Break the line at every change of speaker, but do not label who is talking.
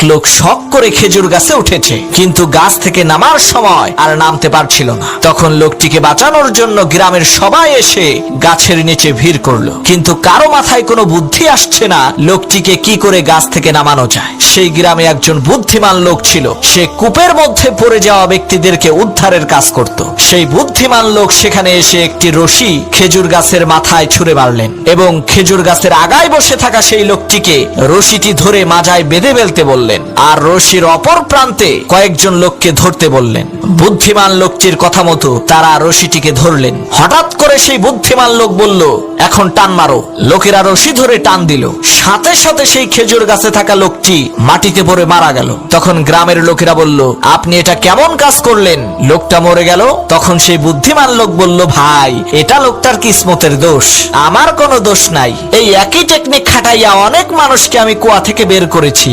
লোক শখ করে খেজুর গাছে উঠেছে, কিন্তু গাছ থেকে নামার সময় আর নামতে পারছিল না। তখন লোকটিকে বাঁচানোর জন্য গ্রামের সবাই এসে গাছের নিচে ভিড় করলো, কিন্তু কারো মাথায় কোনো বুদ্ধি আসছে না লোকটিকে কি করে গাছ থেকে নামানো যায়। সেই গ্রামে একজন বুদ্ধিমান লোক ছিল, সে কূপের মধ্যে পড়ে যাওয়া ব্যক্তিদেরকে উদ্ধারের কাজ করত। সেই বুদ্ধিমান লোক সেখানে এসে একটি রশি খেজুর গাছের মাথায় ছুঁড়ে মারলেন এবং খেজুর গাছের আগায় বসে থাকা সেই লোকটিকে রশিটি ধরে মাজায় বেঁধে ফেলতে বললেন, আর রশির অপর প্রান্তে কয়েকজন লোককে ধরতে বললেন। বুদ্ধিমান লোকটির কথা মতো তারা রশিটিকে ধরলেন। হঠাৎ করে সেই বুদ্ধিমান লোক বলল, এখন টান মারো। লোকেরা রশি ধরে টান দিল, সাথে সাথে সেই খেজুর গাছে থাকা লোকটি মাটিতে পড়ে মারা গেল। তখন গ্রামের লোকেরা বলল, আপনি এটা কেমন কাজ করলেন, লোকটা মরে গেল। তখন সেই বুদ্ধিমান লোক বলল, ভাই এটা লোকটার কিসমতের দোষ, আমার কোনো দোষ নাই। এই একই টেকনিক খাটাইয়া অনেক মানুষকে আমি কুয়া থেকে বের করেছি।